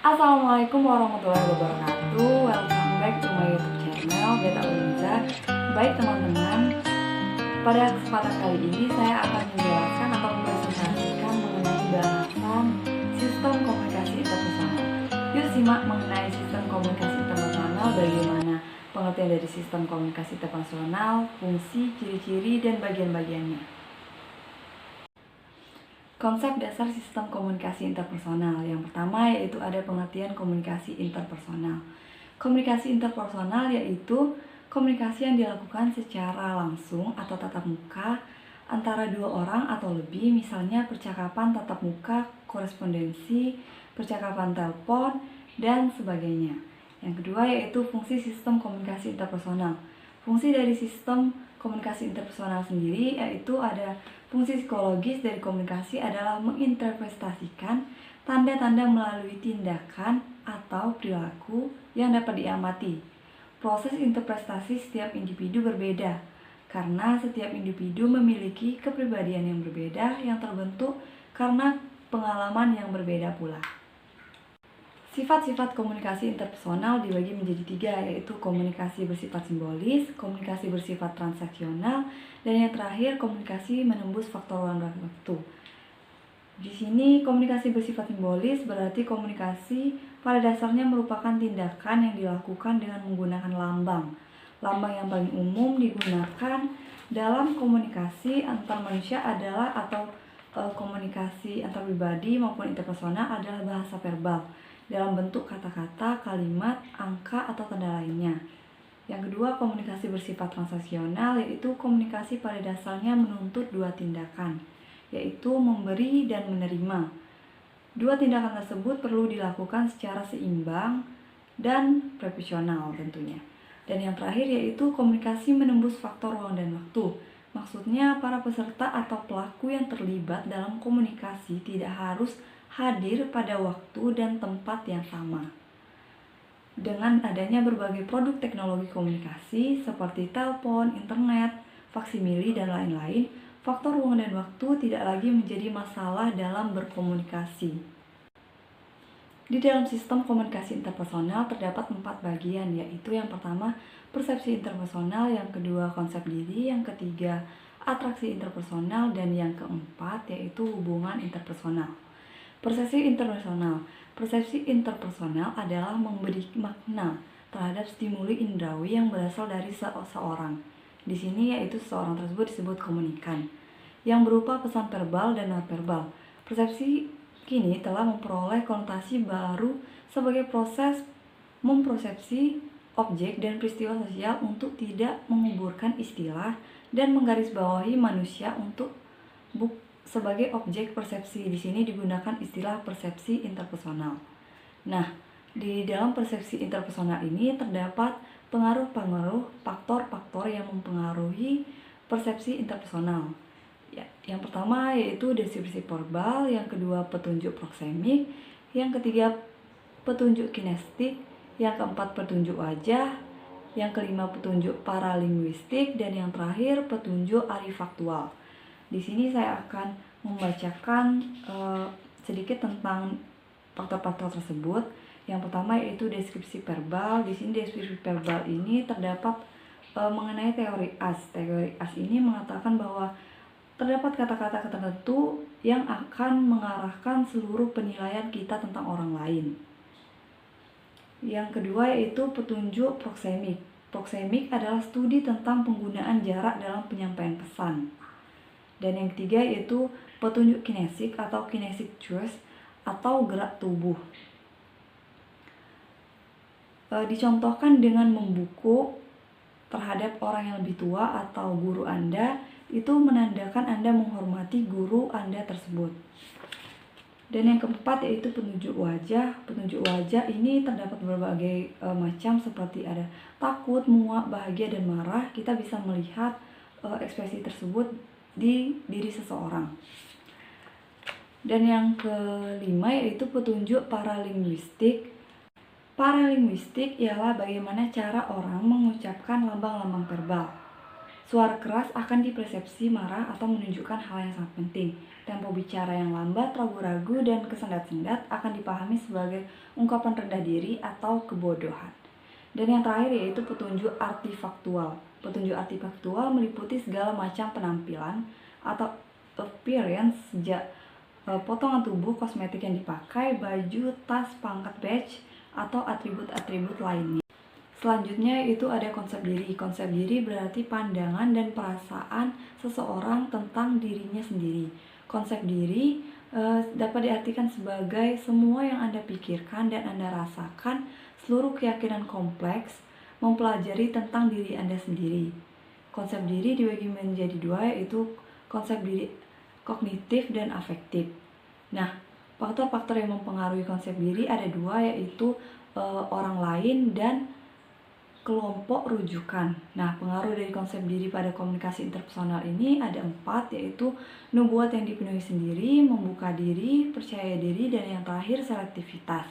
Assalamualaikum warahmatullahi wabarakatuh. Welcome back to my YouTube channel Beta Uliza. Baik teman-teman, pada kesempatan kali ini saya akan menjelaskan atau mempresentasikan mengenai bahasan sistem komunikasi interpersonal. Yuk simak mengenai sistem komunikasi interpersonal, bagaimana pengertian dari sistem komunikasi interpersonal, fungsi, ciri-ciri, dan bagian-bagiannya. Konsep dasar sistem komunikasi interpersonal. Yang pertama yaitu ada pengertian komunikasi interpersonal. Komunikasi interpersonal yaitu komunikasi yang dilakukan secara langsung atau tatap muka antara dua orang atau lebih, misalnya percakapan tatap muka, korespondensi, percakapan telepon, dan sebagainya. Yang kedua yaitu fungsi sistem komunikasi interpersonal. Fungsi dari sistem komunikasi interpersonal sendiri yaitu ada fungsi psikologis dari komunikasi adalah menginterpretasikan tanda-tanda melalui tindakan atau perilaku yang dapat diamati. Proses interpretasi setiap individu berbeda karena setiap individu memiliki kepribadian yang berbeda yang terbentuk karena pengalaman yang berbeda pula. Sifat-sifat komunikasi interpersonal dibagi menjadi tiga, yaitu komunikasi bersifat simbolis, komunikasi bersifat transaksional, dan yang terakhir komunikasi menembus faktor ruang dan waktu. Di sini komunikasi bersifat simbolis berarti komunikasi pada dasarnya merupakan tindakan yang dilakukan dengan menggunakan lambang. Lambang yang paling umum digunakan dalam komunikasi antar manusia adalah komunikasi antar pribadi maupun interpersonal adalah bahasa verbal dalam bentuk kata-kata, kalimat, angka, atau tanda lainnya. Yang kedua, komunikasi bersifat transaksional, yaitu komunikasi pada dasarnya menuntut dua tindakan, yaitu memberi dan menerima. Dua tindakan tersebut perlu dilakukan secara seimbang dan proporsional tentunya. Dan yang terakhir yaitu komunikasi menembus faktor ruang dan waktu. Maksudnya para peserta atau pelaku yang terlibat dalam komunikasi tidak harus hadir pada waktu dan tempat yang sama. Dengan adanya berbagai produk teknologi komunikasi seperti telepon, internet, faksimili, dan lain-lain, faktor ruang dan waktu tidak lagi menjadi masalah dalam berkomunikasi. Di dalam sistem komunikasi interpersonal terdapat 4 bagian, yaitu yang pertama persepsi interpersonal, yang kedua konsep diri, yang ketiga atraksi interpersonal, dan yang keempat yaitu hubungan interpersonal. Persepsi interpersonal. Persepsi interpersonal adalah memberi makna terhadap stimuli indrawi yang berasal dari seseorang. Di sini yaitu seseorang tersebut disebut komunikan, yang berupa pesan verbal dan non-verbal. Persepsi kini telah memperoleh konotasi baru sebagai proses mempersepsi objek dan peristiwa sosial untuk tidak menguburkan istilah dan menggarisbawahi manusia untuk sebagai objek persepsi. Di sini digunakan istilah persepsi interpersonal. Nah, di dalam persepsi interpersonal ini terdapat pengaruh-pengaruh faktor-faktor yang mempengaruhi persepsi interpersonal. Ya, yang pertama yaitu deskripsi verbal, yang kedua petunjuk proksemik, yang ketiga petunjuk kinestetik, yang keempat petunjuk wajah, yang kelima petunjuk paralinguistik, dan yang terakhir petunjuk arifaktual. Di sini saya akan membacakan sedikit tentang faktor-faktor tersebut. Yang pertama yaitu deskripsi verbal. Di sini deskripsi verbal ini terdapat mengenai teori AS. Teori AS ini mengatakan bahwa terdapat kata-kata tertentu yang akan mengarahkan seluruh penilaian kita tentang orang lain. Yang kedua yaitu petunjuk proksemik. Proksemik adalah studi tentang penggunaan jarak dalam penyampaian pesan. Dan yang ketiga yaitu petunjuk kinesik atau kinetic cues atau gerak tubuh. Dicontohkan dengan membuku terhadap orang yang lebih tua atau guru Anda, itu menandakan Anda menghormati guru Anda tersebut. Dan yang keempat yaitu petunjuk wajah. Petunjuk wajah ini terdapat berbagai macam seperti ada takut, muak, bahagia, dan marah. Kita bisa melihat ekspresi tersebut di diri seseorang. Dan yang kelima yaitu petunjuk paralinguistik. Paralinguistik ialah bagaimana cara orang mengucapkan lambang-lambang verbal. Suara keras akan dipersepsi marah atau menunjukkan hal yang sangat penting. Tempo bicara yang lambat, ragu-ragu, dan kesendat-sendat akan dipahami sebagai ungkapan rendah diri atau kebodohan. Dan yang terakhir yaitu petunjuk artifaktual. Petunjuk artifaktual meliputi segala macam penampilan atau appearance, sejak potongan tubuh, kosmetik yang dipakai, baju, tas, pangkat, badge, atau atribut-atribut lainnya. Selanjutnya itu ada konsep diri. Konsep diri berarti pandangan dan perasaan seseorang tentang dirinya sendiri. Konsep diri dapat diartikan sebagai semua yang Anda pikirkan dan Anda rasakan, seluruh keyakinan kompleks, mempelajari tentang diri Anda sendiri. Konsep diri dibagi menjadi dua, yaitu konsep diri kognitif dan afektif. Nah, faktor-faktor yang mempengaruhi konsep diri ada dua, yaitu orang lain dan kelompok rujukan. Nah, pengaruh dari konsep diri pada komunikasi interpersonal ini ada 4, yaitu nubuat yang dipenuhi sendiri, membuka diri, percaya diri, dan yang terakhir selektivitas.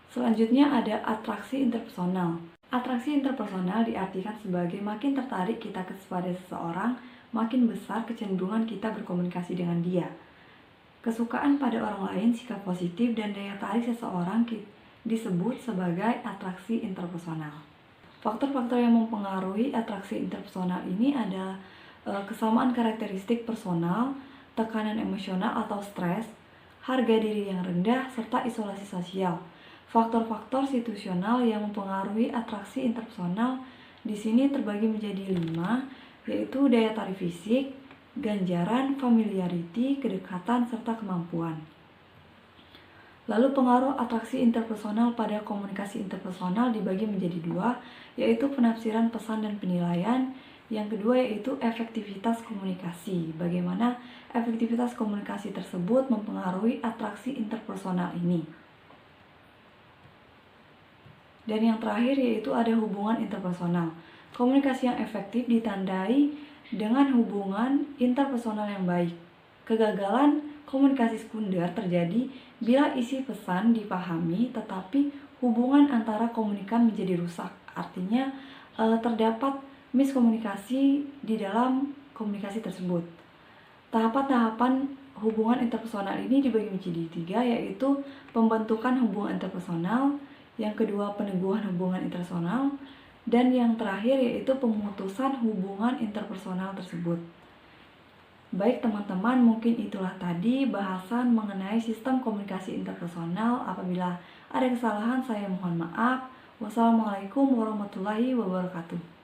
Selanjutnya ada atraksi interpersonal. Atraksi interpersonal diartikan sebagai makin tertarik kita kepada seseorang, makin besar kecenderungan kita berkomunikasi dengan dia. Kesukaan pada orang lain, sikap positif, dan daya tarik seseorang disebut sebagai atraksi interpersonal. Faktor-faktor yang mempengaruhi atraksi interpersonal ini ada kesamaan karakteristik personal, tekanan emosional atau stres, harga diri yang rendah, serta isolasi sosial. Faktor-faktor situasional yang mempengaruhi atraksi interpersonal di sini terbagi menjadi 5, yaitu daya tarik fisik, ganjaran, familiarity, kedekatan, serta kemampuan. Lalu pengaruh atraksi interpersonal pada komunikasi interpersonal dibagi menjadi 2, yaitu penafsiran pesan dan penilaian. Yang kedua yaitu efektivitas komunikasi. Bagaimana efektivitas komunikasi tersebut mempengaruhi atraksi interpersonal ini. Dan yang terakhir yaitu ada hubungan interpersonal. Komunikasi yang efektif ditandai dengan hubungan interpersonal yang baik. Kegagalan komunikasi sekunder terjadi bila isi pesan dipahami tetapi hubungan antara komunikan menjadi rusak. Artinya terdapat miskomunikasi di dalam komunikasi tersebut. Tahapan-tahapan hubungan interpersonal ini dibagi menjadi 3, yaitu pembentukan hubungan interpersonal, yang kedua peneguhan hubungan interpersonal, dan yang terakhir yaitu pemutusan hubungan interpersonal tersebut. Baik teman-teman, mungkin itulah tadi bahasan mengenai sistem komunikasi interpersonal. Apabila ada kesalahan, saya mohon maaf. Wassalamualaikum warahmatullahi wabarakatuh.